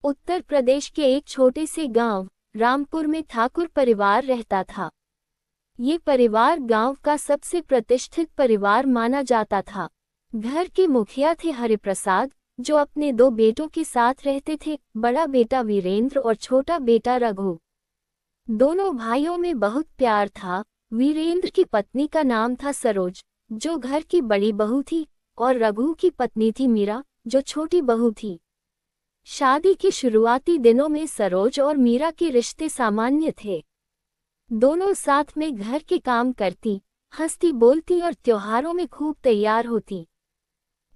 उत्तर प्रदेश के एक छोटे से गांव रामपुर में ठाकुर परिवार रहता था। ये परिवार गांव का सबसे प्रतिष्ठित परिवार माना जाता था। घर के मुखिया थे हरिप्रसाद, जो अपने दो बेटों के साथ रहते थे, बड़ा बेटा वीरेंद्र और छोटा बेटा रघु। दोनों भाइयों में बहुत प्यार था। वीरेंद्र की पत्नी का नाम था सरोज, जो घर की बड़ी बहू थी, और रघु की पत्नी थी मीरा, जो छोटी बहू थी। शादी के शुरुआती दिनों में सरोज और मीरा के रिश्ते सामान्य थे। दोनों साथ में घर के काम करती, हंसती बोलती और त्योहारों में खूब तैयार होती।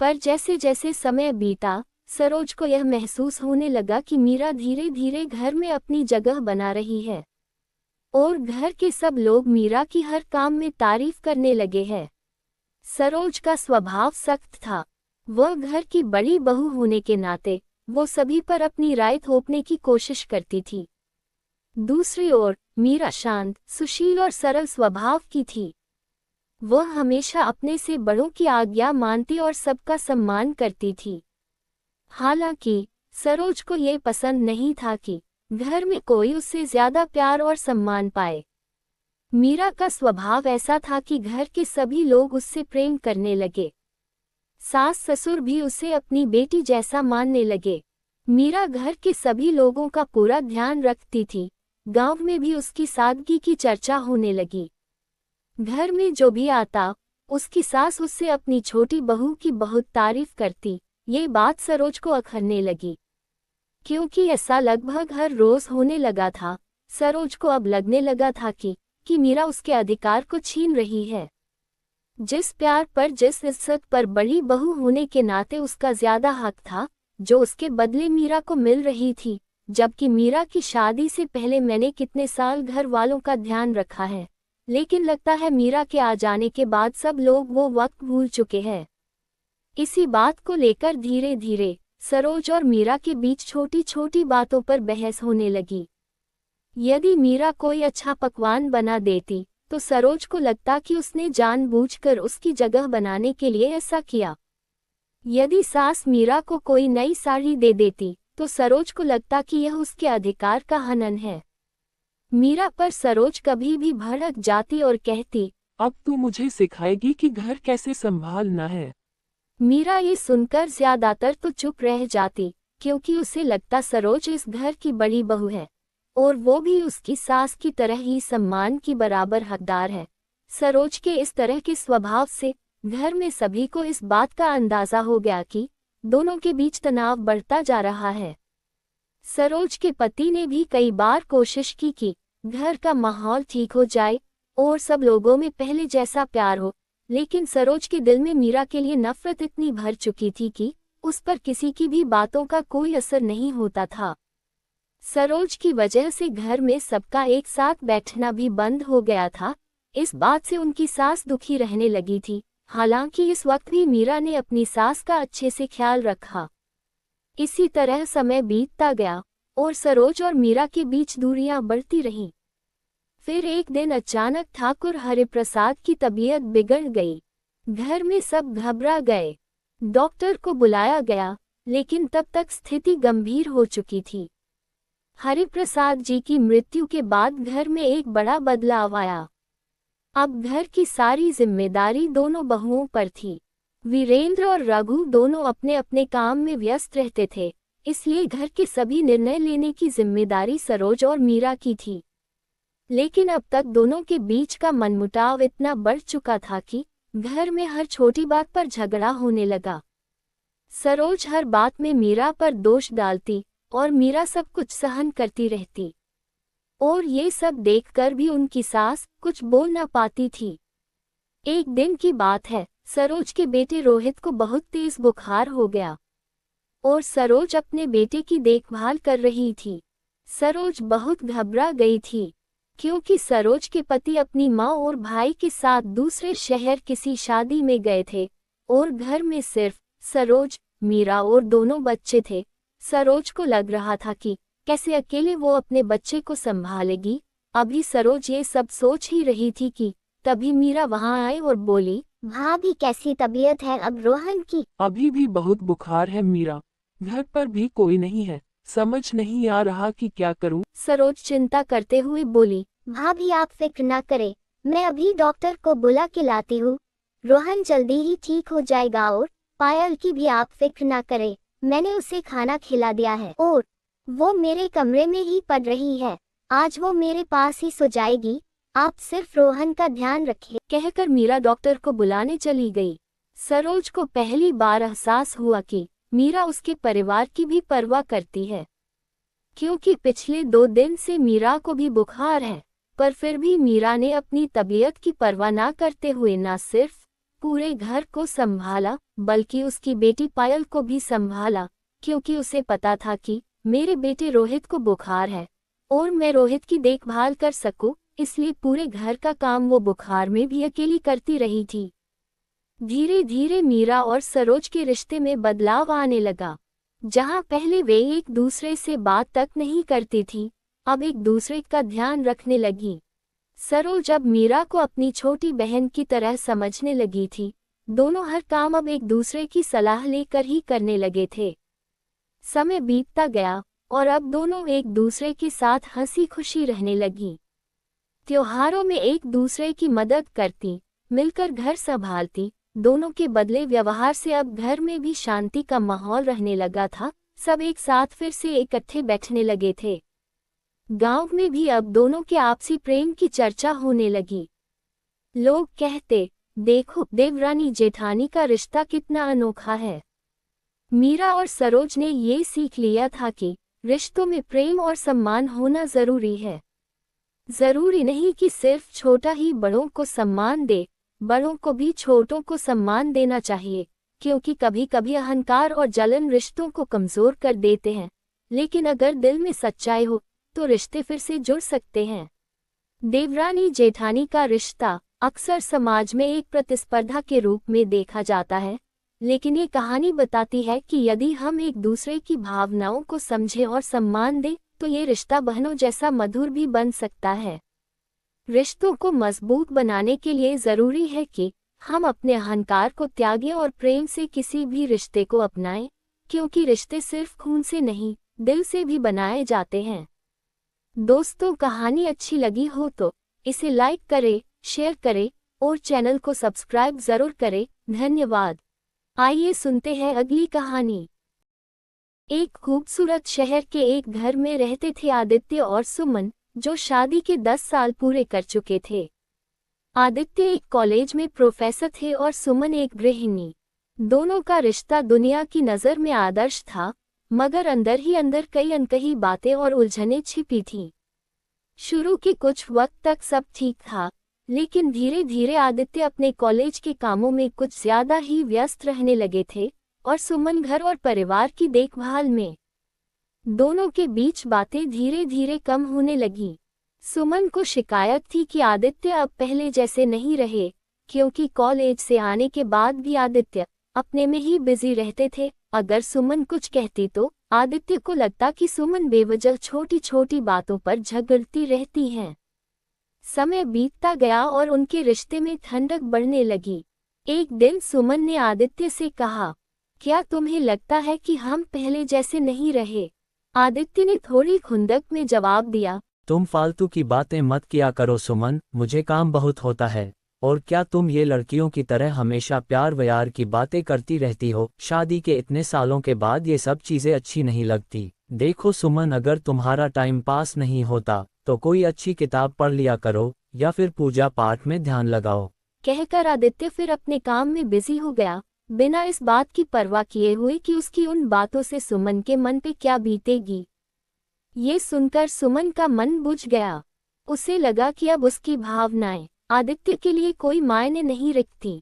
पर जैसे जैसे समय बीता, सरोज को यह महसूस होने लगा कि मीरा धीरे धीरे घर में अपनी जगह बना रही है, और घर के सब लोग मीरा की हर काम में तारीफ करने लगे हैं। सरोज का स्वभाव सख्त था। वह घर की बड़ी बहू होने के नाते वो सभी पर अपनी राय थोपने की कोशिश करती थी। दूसरी ओर मीरा शांत, सुशील और सरल स्वभाव की थी। वह हमेशा अपने से बड़ों की आज्ञा मानती और सबका सम्मान करती थी। हालांकि सरोज को ये पसंद नहीं था कि घर में कोई उससे ज्यादा प्यार और सम्मान पाए। मीरा का स्वभाव ऐसा था कि घर के सभी लोग उससे प्रेम करने लगे। सास ससुर भी उसे अपनी बेटी जैसा मानने लगे। मीरा घर के सभी लोगों का पूरा ध्यान रखती थी। गांव में भी उसकी सादगी की चर्चा होने लगी। घर में जो भी आता, उसकी सास उससे अपनी छोटी बहू की बहुत तारीफ करती। ये बात सरोज को अखरने लगी। क्योंकि ऐसा लगभग हर रोज होने लगा था, सरोज को अब लगने लगा था कि मीरा उसके अधिकार को छीन रही है। जिस प्यार पर, जिस इज्जत पर बड़ी बहू होने के नाते उसका ज्यादा हक था, जो उसके बदले मीरा को मिल रही थी। जबकि मीरा की शादी से पहले मैंने कितने साल घर वालों का ध्यान रखा है, लेकिन लगता है मीरा के आ जाने के बाद सब लोग वो वक्त भूल चुके हैं। इसी बात को लेकर धीरे धीरे सरोज और मीरा के बीच छोटी छोटी बातों पर बहस होने लगी। यदि मीरा कोई अच्छा पकवान बना देती, तो सरोज को लगता कि उसने जानबूझकर उसकी जगह बनाने के लिए ऐसा किया। यदि सास मीरा को कोई नई साड़ी दे देती, तो सरोज को लगता कि यह उसके अधिकार का हनन है। मीरा पर सरोज कभी भी भड़क जाती और कहती, अब तू मुझे सिखाएगी कि घर कैसे संभालना है। मीरा ये सुनकर ज्यादातर तो चुप रह जाती, क्योंकि उसे लगता सरोज इस घर की बड़ी बहू है, और वो भी उसकी सास की तरह ही सम्मान की बराबर हकदार है। सरोज के इस तरह के स्वभाव से घर में सभी को इस बात का अंदाजा हो गया कि दोनों के बीच तनाव बढ़ता जा रहा है। सरोज के पति ने भी कई बार कोशिश की कि घर का माहौल ठीक हो जाए और सब लोगों में पहले जैसा प्यार हो, लेकिन सरोज के दिल में मीरा के लिए नफरत इतनी भर चुकी थी कि उस पर किसी की भी बातों का कोई असर नहीं होता था। सरोज की वजह से घर में सबका एक साथ बैठना भी बंद हो गया था। इस बात से उनकी सास दुखी रहने लगी थी। हालांकि इस वक्त भी मीरा ने अपनी सास का अच्छे से ख्याल रखा। इसी तरह समय बीतता गया और सरोज और मीरा के बीच दूरियां बढ़ती रहीं। फिर एक दिन अचानक ठाकुर हरिप्रसाद की तबीयत बिगड़ गई। घर में सब घबरा गए। डॉक्टर को बुलाया गया, लेकिन तब तक स्थिति गंभीर हो चुकी थी। हरिप्रसाद जी की मृत्यु के बाद घर में एक बड़ा बदलाव आया। अब घर की सारी जिम्मेदारी दोनों बहुओं पर थी। वीरेंद्र और रघु दोनों अपने अपने काम में व्यस्त रहते थे, इसलिए घर के सभी निर्णय लेने की जिम्मेदारी सरोज और मीरा की थी। लेकिन अब तक दोनों के बीच का मनमुटाव इतना बढ़ चुका था कि घर में हर छोटी बात पर झगड़ा होने लगा। सरोज हर बात में मीरा पर दोष डालती और मीरा सब कुछ सहन करती रहती, और ये सब देखकर भी उनकी सास कुछ बोल ना पाती थी। एक दिन की बात है, सरोज के बेटे रोहित को बहुत तेज बुखार हो गया और सरोज अपने बेटे की देखभाल कर रही थी। सरोज बहुत घबरा गई थी, क्योंकि सरोज के पति अपनी माँ और भाई के साथ दूसरे शहर किसी शादी में गए थे और घर में सिर्फ सरोज, मीरा और दोनों बच्चे थे। सरोज को लग रहा था कि कैसे अकेले वो अपने बच्चे को संभालेगी। अभी सरोज ये सब सोच ही रही थी कि तभी मीरा वहां आई और बोली, भाभी कैसी तबीयत है अब रोहन की? अभी भी बहुत बुखार है मीरा, घर पर भी कोई नहीं है, समझ नहीं आ रहा कि क्या करूं। सरोज चिंता करते हुए बोली। भाभी आप फिक्र ना करें, मैं अभी डॉक्टर को बुला के लाती हूँ। रोहन जल्दी ही ठीक हो जाएगा और पायल की भी आप फिक्र ना करें, मैंने उसे खाना खिला दिया है और वो मेरे कमरे में ही पड़ रही है। आज वो मेरे पास ही सो जाएगी, आप सिर्फ रोहन का ध्यान रखें। कहकर मीरा डॉक्टर को बुलाने चली गई। सरोज को पहली बार एहसास हुआ कि मीरा उसके परिवार की भी परवाह करती है, क्योंकि पिछले 2 दिन से मीरा को भी बुखार है, पर फिर भी मीरा ने अपनी तबीयत की परवाह ना करते हुए न सिर्फ पूरे घर को संभाला बल्कि उसकी बेटी पायल को भी संभाला, क्योंकि उसे पता था कि मेरे बेटे रोहित को बुखार है और मैं रोहित की देखभाल कर सकूं, इसलिए पूरे घर का काम वो बुखार में भी अकेली करती रही थी। धीरे धीरे मीरा और सरोज के रिश्ते में बदलाव आने लगा। जहां पहले वे एक दूसरे से बात तक नहीं करती थी, अब एक दूसरे का ध्यान रखने लगी। सरोज अब मीरा को अपनी छोटी बहन की तरह समझने लगी थी। दोनों हर काम अब एक दूसरे की सलाह लेकर ही करने लगे थे। समय बीतता गया और अब दोनों एक दूसरे के साथ हंसी खुशी रहने लगी। त्योहारों में एक दूसरे की मदद करती, मिलकर घर संभालती। दोनों के बदले व्यवहार से अब घर में भी शांति का माहौल रहने लगा था। सब एक साथ फिर से इकट्ठे बैठने लगे थे। गांव में भी अब दोनों के आपसी प्रेम की चर्चा होने लगी। लोग कहते, देखो देवरानी जेठानी का रिश्ता कितना अनोखा है। मीरा और सरोज ने ये सीख लिया था कि रिश्तों में प्रेम और सम्मान होना जरूरी है। जरूरी नहीं कि सिर्फ छोटा ही बड़ों को सम्मान दे, बड़ों को भी छोटों को सम्मान देना चाहिए, क्योंकि कभी कभी अहंकार और जलन रिश्तों को कमजोर कर देते हैं, लेकिन अगर दिल में सच्चाई हो तो रिश्ते फिर से जुड़ सकते हैं। देवरानी जेठानी का रिश्ता अक्सर समाज में एक प्रतिस्पर्धा के रूप में देखा जाता है, लेकिन ये कहानी बताती है कि यदि हम एक दूसरे की भावनाओं को समझें और सम्मान दें तो ये रिश्ता बहनों जैसा मधुर भी बन सकता है। रिश्तों को मजबूत बनाने के लिए जरूरी है कि हम अपने अहंकार को त्यागें और प्रेम से किसी भी रिश्ते को अपनाएं, क्योंकि रिश्ते सिर्फ खून से नहीं, दिल से भी बनाए जाते हैं। दोस्तों, कहानी अच्छी लगी हो तो इसे लाइक करें, शेयर करें और चैनल को सब्सक्राइब जरूर करें। धन्यवाद। आइए सुनते हैं अगली कहानी। एक खूबसूरत शहर के एक घर में रहते थे आदित्य और सुमन, जो शादी के 10 साल पूरे कर चुके थे। आदित्य एक कॉलेज में प्रोफेसर थे और सुमन एक गृहिणी। दोनों का रिश्ता दुनिया की नज़र में आदर्श था, मगर अंदर ही अंदर कई अनकही बातें और उलझनें छिपी थीं। शुरू के कुछ वक्त तक सब ठीक था, लेकिन धीरे धीरे आदित्य अपने कॉलेज के कामों में कुछ ज्यादा ही व्यस्त रहने लगे थे और सुमन घर और परिवार की देखभाल में। दोनों के बीच बातें धीरे धीरे कम होने लगी। सुमन को शिकायत थी कि आदित्य अब पहले जैसे नहीं रहे, क्योंकि कॉलेज से आने के बाद भी आदित्य अपने में ही बिजी रहते थे। अगर सुमन कुछ कहती तो आदित्य को लगता कि सुमन बेवजह छोटी छोटी बातों पर झगड़ती रहती हैं। समय बीतता गया और उनके रिश्ते में ठंडक बढ़ने लगी। एक दिन सुमन ने आदित्य से कहा, क्या तुम्हें लगता है कि हम पहले जैसे नहीं रहे? आदित्य ने थोड़ी खुंदक में जवाब दिया, तुम फालतू की बातें मत किया करो सुमन, मुझे काम बहुत होता है। और क्या तुम ये लड़कियों की तरह हमेशा प्यार व्यार की बातें करती रहती हो? शादी के इतने सालों के बाद ये सब चीजें अच्छी नहीं लगती। देखो सुमन, अगर तुम्हारा टाइम पास नहीं होता तो कोई अच्छी किताब पढ़ लिया करो या फिर पूजा पाठ में ध्यान लगाओ। कहकर आदित्य फिर अपने काम में बिजी हो गया, बिना इस बात की परवाह किए हुए कि उसकी उन बातों से सुमन के मन पे क्या बीतेगी। ये सुनकर सुमन का मन बुझ गया। उसे लगा कि अब उसकी भावनाएं आदित्य के लिए कोई मायने नहीं रखती।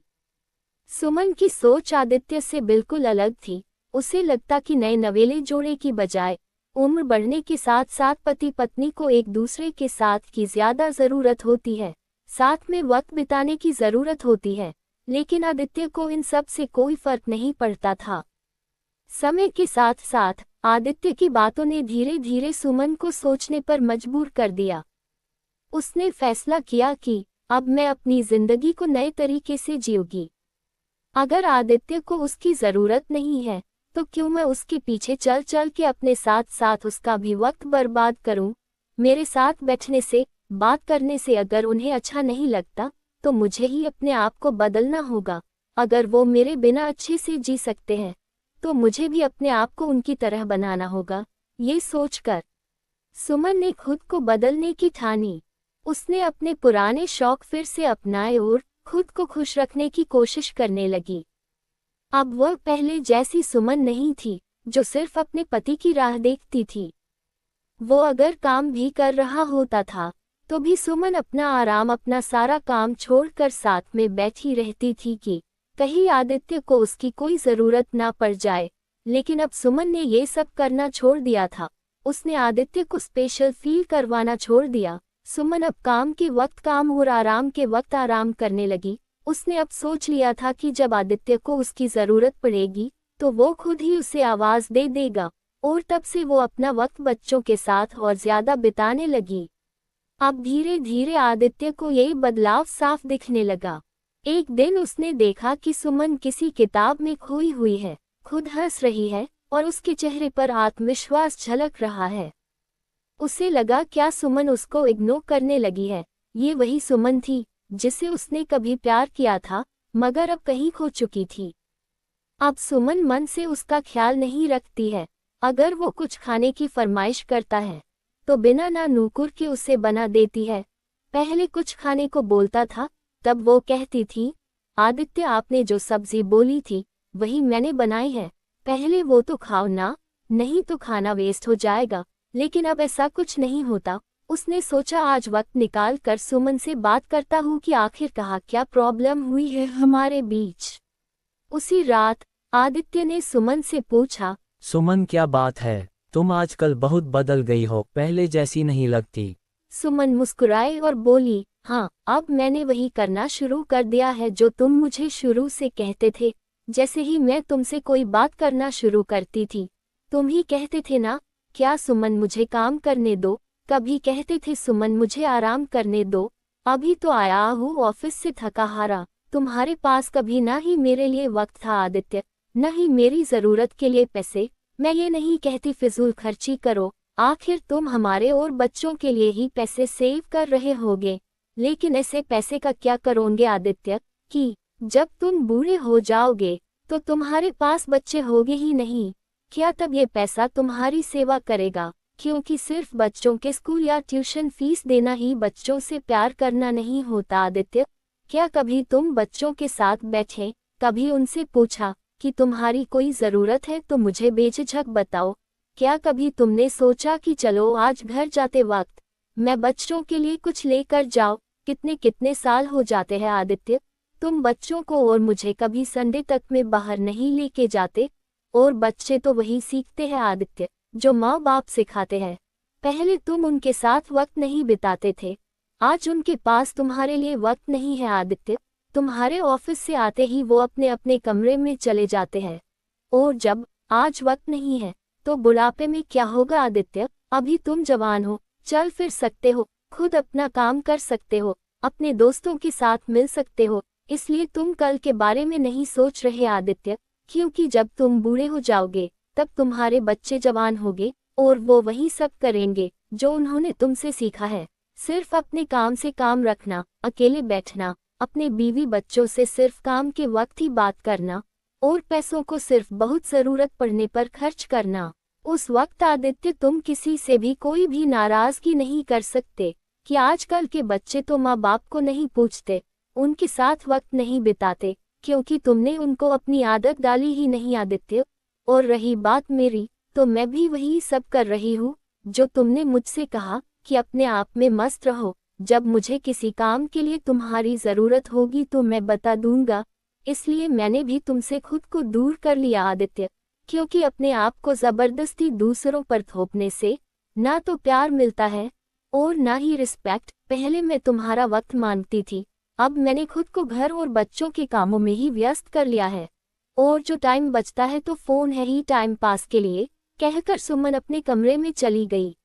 सुमन की सोच आदित्य से बिल्कुल अलग थी। उसे लगता कि नए नवेले जोड़े की बजाय उम्र बढ़ने के साथ साथ पति पत्नी को एक दूसरे के साथ की ज्यादा जरूरत होती है, साथ में वक्त बिताने की जरूरत होती है। लेकिन आदित्य को इन सब से कोई फर्क नहीं पड़ता था। समय के साथ साथ आदित्य की बातों ने धीरे धीरे सुमन को सोचने पर मजबूर कर दिया। उसने फैसला किया कि अब मैं अपनी जिंदगी को नए तरीके से जीऊंगी। अगर आदित्य को उसकी जरूरत नहीं है तो क्यों मैं उसके पीछे चल चल के अपने साथ साथ उसका भी वक्त बर्बाद करूं? मेरे साथ बैठने से, बात करने से अगर उन्हें अच्छा नहीं लगता, तो मुझे ही अपने आप को बदलना होगा। अगर वो मेरे बिना अच्छे से जी सकते हैं, तो मुझे भी अपने आप को उनकी तरह बनाना होगा। ये सोचकर सुमन ने खुद को बदलने की ठानी। उसने अपने पुराने शौक फिर से अपनाए और खुद को खुश रखने की कोशिश करने लगी। अब वह पहले जैसी सुमन नहीं थी, जो सिर्फ अपने पति की राह देखती थी। वो अगर काम भी कर रहा होता था, तो भी सुमन अपना आराम, अपना सारा काम छोड़कर साथ में बैठी रहती थी कि कहीं आदित्य को उसकी कोई ज़रूरत ना पड़ जाए। लेकिन अब सुमन ने ये सब करना छोड़ दिया था। उसने आदित्य को स्पेशल फील करवाना छोड़ दिया। सुमन अब काम के वक्त काम और आराम के वक्त आराम करने लगी। उसने अब सोच लिया था कि जब आदित्य को उसकी ज़रूरत पड़ेगी, तो वो खुद ही उसे आवाज़ दे देगा, और तब से वो अपना वक्त बच्चों के साथ और ज़्यादा बिताने लगी। अब धीरे धीरे आदित्य को ये बदलाव साफ दिखने लगा। एक दिन उसने देखा कि सुमन किसी किताब में खोई हुई है, खुद हंस रही है और उसके चेहरे पर आत्मविश्वास झलक रहा है। उसे लगा क्या सुमन उसको इग्नोर करने लगी है। ये वही सुमन थी जिसे उसने कभी प्यार किया था, मगर अब कहीं खो चुकी थी। अब सुमन मन से उसका ख्याल नहीं रखती है। अगर वो कुछ खाने की फरमाइश करता है, तो बिना ना नूकुर के उसे बना देती है। पहले कुछ खाने को बोलता था, तब वो कहती थी, आदित्य आपने जो सब्जी बोली थी वही मैंने बनाई है, पहले वो तो खाओ ना, नहीं तो खाना वेस्ट हो जाएगा। लेकिन अब ऐसा कुछ नहीं होता। उसने सोचा आज वक्त निकाल कर सुमन से बात करता हूँ कि आखिर कहा क्या प्रॉब्लम हुई है हमारे बीच। उसी रात आदित्य ने सुमन से पूछा, सुमन क्या बात है, तुम आजकल बहुत बदल गई हो, पहले जैसी नहीं लगती। सुमन मुस्कुराई और बोली, हाँ, अब मैंने वही करना शुरू कर दिया है जो तुम मुझे शुरू से कहते थे। जैसे ही मैं तुमसे कोई बात करना शुरू करती थी, तुम ही कहते थे ना, क्या सुमन मुझे काम करने दो, कभी कहते थे सुमन मुझे आराम करने दो। अभी तो आया हूँ ऑफिस से थका हारा, तुम्हारे पास कभी ना ही मेरे लिए वक्त था आदित्य, न ही मेरी ज़रूरत के लिए पैसे। मैं ये नहीं कहती फिजूल खर्ची करो, आखिर तुम हमारे और बच्चों के लिए ही पैसे सेव कर रहे होगे। लेकिन ऐसे पैसे का क्या करोगे आदित्य, कि जब तुम बूढ़े हो जाओगे तो तुम्हारे पास बच्चे होंगे ही नहीं। क्या तब ये पैसा तुम्हारी सेवा करेगा? क्योंकि सिर्फ बच्चों के स्कूल या ट्यूशन फीस देना ही बच्चों से प्यार करना नहीं होता आदित्य। क्या कभी तुम बच्चों के साथ बैठे, कभी उनसे पूछा कि तुम्हारी कोई ज़रूरत है तो मुझे बेझिझक बताओ? क्या कभी तुमने सोचा कि चलो आज घर जाते वक्त मैं बच्चों के लिए कुछ लेकर जाओ? कितने कितने साल हो जाते हैं आदित्य, तुम बच्चों को और मुझे कभी संडे तक में बाहर नहीं लेके जाते। और बच्चे तो वही सीखते हैं आदित्य जो माँ बाप सिखाते हैं। पहले तुम उनके साथ वक्त नहीं बिताते थे, आज उनके पास तुम्हारे लिए वक्त नहीं है आदित्य। तुम्हारे ऑफिस से आते ही वो अपने अपने कमरे में चले जाते हैं, और जब आज वक्त नहीं है तो बुढ़ापे में क्या होगा आदित्य? अभी तुम जवान हो, चल फिर सकते हो, खुद अपना काम कर सकते हो, अपने दोस्तों के साथ मिल सकते हो। इसलिए तुम कल के बारे में नहीं सोच रहे आदित्य, क्योंकि जब तुम बूढ़े हो जाओगे तब तुम्हारे बच्चे जवान होंगे और वो वही सब करेंगे जो उन्होंने तुमसे सीखा है। सिर्फ अपने काम से काम रखना, अकेले बैठना, अपने बीवी बच्चों से सिर्फ काम के वक्त ही बात करना, और पैसों को सिर्फ बहुत ज़रूरत पड़ने पर खर्च करना। उस वक्त आदित्य तुम किसी से भी कोई भी नाराज़गी नहीं कर सकते। कि आजकल के बच्चे तो माँ बाप को नहीं पूछते, उनके साथ वक्त नहीं बिताते, क्योंकि तुमने उनको अपनी आदत डाली ही नहीं आदित्य। और रही बात मेरी, तो मैं भी वही सब कर रही हूँ जो तुमने मुझसे कहा कि अपने आप में मस्त रहो। जब मुझे किसी काम के लिए तुम्हारी ज़रूरत होगी तो मैं बता दूंगा। इसलिए मैंने भी तुमसे खुद को दूर कर लिया आदित्य, क्योंकि अपने आप को ज़बरदस्ती दूसरों पर थोपने से ना तो प्यार मिलता है और ना ही रिस्पेक्ट। पहले मैं तुम्हारा वक्त मांगती थी, अब मैंने खुद को घर और बच्चों के कामों में ही व्यस्त कर लिया है, और जो टाइम बचता है तो फ़ोन है ही टाइम पास के लिए, कहकर सुमन अपने कमरे में चली गई।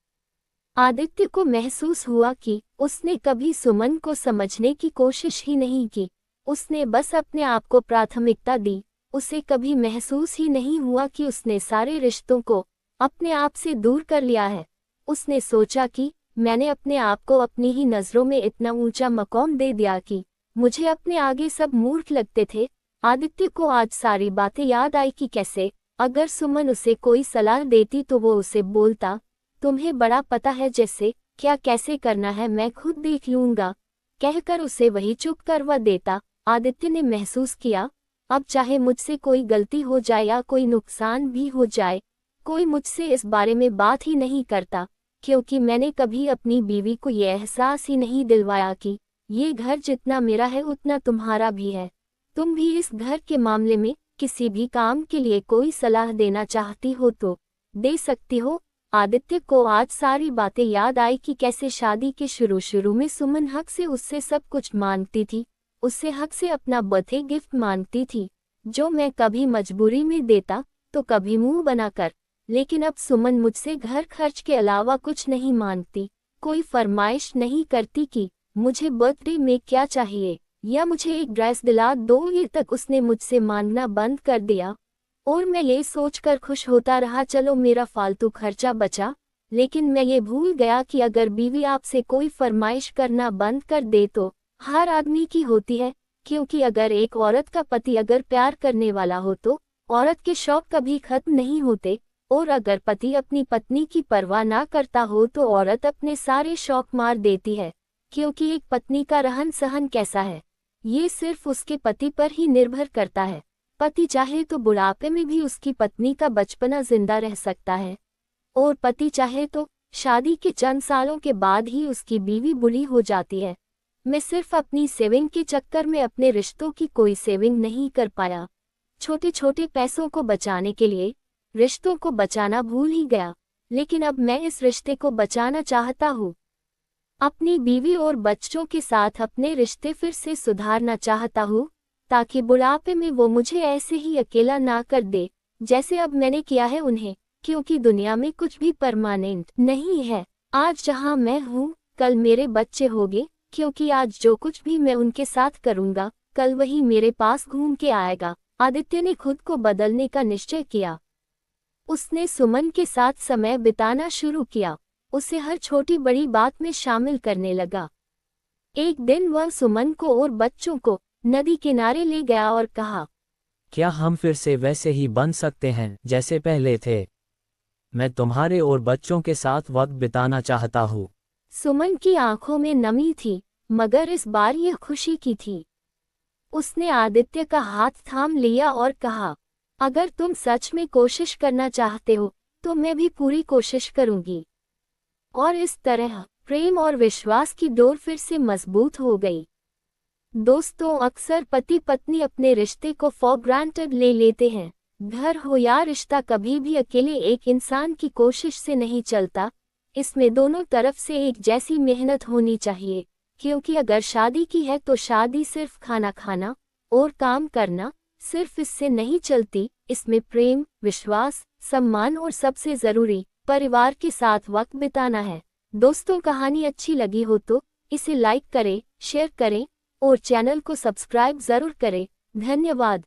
आदित्य को महसूस हुआ कि उसने कभी सुमन को समझने की कोशिश ही नहीं की। उसने बस अपने आप को प्राथमिकता दी उसे कभी महसूस ही नहीं हुआ कि उसने सारे रिश्तों को अपने आप से दूर कर लिया है। उसने सोचा कि मैंने अपने आप को अपनी ही नज़रों में इतना ऊंचा मकाम दे दिया कि मुझे अपने आगे सब मूर्ख लगते थे। आदित्य को आज सारी बातें याद आई कि कैसे अगर सुमन उसे कोई सलाह देती तो वो उसे बोलता, तुम्हें बड़ा पता है जैसे क्या कैसे करना है, मैं खुद देख लूंगा, कहकर उसे वही चुप करवा देता। आदित्य ने महसूस किया, अब चाहे मुझसे कोई गलती हो जाए या कोई नुकसान भी हो जाए, कोई मुझसे इस बारे में बात ही नहीं करता, क्योंकि मैंने कभी अपनी बीवी को यह एहसास ही नहीं दिलवाया कि ये घर जितना मेरा है उतना तुम्हारा भी है। तुम भी इस घर के मामले में किसी भी काम के लिए कोई सलाह देना चाहती हो तो दे सकती हो। आदित्य को आज सारी बातें याद आई कि कैसे शादी के शुरू में सुमन हक से उससे सब कुछ मांगती थी, उससे हक से अपना बर्थडे गिफ्ट मांगती थी, जो मैं कभी मजबूरी में देता तो कभी मुंह बनाकर। लेकिन अब सुमन मुझसे घर खर्च के अलावा कुछ नहीं मांगती, कोई फरमाइश नहीं करती कि मुझे बर्थडे में क्या चाहिए या मुझे एक ड्रेस दिला दो। ये तक उसने मुझसे मांगना बंद कर दिया और मैं ये सोचकर खुश होता रहा, चलो मेरा फालतू खर्चा बचा। लेकिन मैं ये भूल गया कि अगर बीवी आपसे कोई फरमाइश करना बंद कर दे तो हर आदमी की होती है, क्योंकि अगर एक औरत का पति अगर प्यार करने वाला हो तो औरत के शौक कभी खत्म नहीं होते, और अगर पति अपनी पत्नी की परवाह ना करता हो तो औरत अपने सारे शौक मार देती है। क्योंकि एक पत्नी का रहन सहन कैसा है ये सिर्फ उसके पति पर ही निर्भर करता है। पति चाहे तो बुढ़ापे में भी उसकी पत्नी का बचपना जिंदा रह सकता है, और पति चाहे तो शादी के चंद सालों के बाद ही उसकी बीवी बूढ़ी हो जाती है। मैं सिर्फ अपनी सेविंग के चक्कर में अपने रिश्तों की कोई सेविंग नहीं कर पाया। छोटे छोटे पैसों को बचाने के लिए रिश्तों को बचाना भूल ही गया, लेकिन अब मैं इस रिश्ते को बचाना चाहता हूँ। अपनी बीवी और बच्चों के साथ अपने रिश्ते फिर से सुधारना चाहता हूँ, ताकि बुढ़ापे में वो मुझे ऐसे ही अकेला ना कर दे जैसे अब मैंने किया है उन्हें। क्योंकि दुनिया में कुछ भी परमानेंट नहीं है। आज जहाँ मैं हूँ कल मेरे बच्चे होंगे, क्योंकि आज जो कुछ भी मैं उनके साथ करूँगा कल वही मेरे पास घूम के आएगा। आदित्य ने खुद को बदलने का निश्चय किया। उसने सुमन के साथ समय बिताना शुरू किया, उसे हर छोटी बड़ी बात में शामिल करने लगा। एक दिन वह सुमन को और बच्चों को नदी किनारे ले गया और कहा, क्या हम फिर से वैसे ही बन सकते हैं जैसे पहले थे? मैं तुम्हारे और बच्चों के साथ वक्त बिताना चाहता हूँ। सुमन की आंखों में नमी थी, मगर इस बार यह खुशी की थी। उसने आदित्य का हाथ थाम लिया और कहा, अगर तुम सच में कोशिश करना चाहते हो तो मैं भी पूरी कोशिश करूंगी। और इस तरह प्रेम और विश्वास की डोर फिर से मजबूत हो गई। दोस्तों, अक्सर पति पत्नी अपने रिश्ते को फॉर ग्रांटेड ले लेते हैं। घर हो या रिश्ता कभी भी अकेले एक इंसान की कोशिश से नहीं चलता, इसमें दोनों तरफ से एक जैसी मेहनत होनी चाहिए। क्योंकि अगर शादी की है तो शादी सिर्फ खाना खाना और काम करना सिर्फ इससे नहीं चलती, इसमें प्रेम, विश्वास, सम्मान और सबसे जरूरी परिवार के साथ वक्त बिताना है। दोस्तों, कहानी अच्छी लगी हो तो इसे लाइक करें, शेयर करें और चैनल को सब्सक्राइब जरूर करें। धन्यवाद।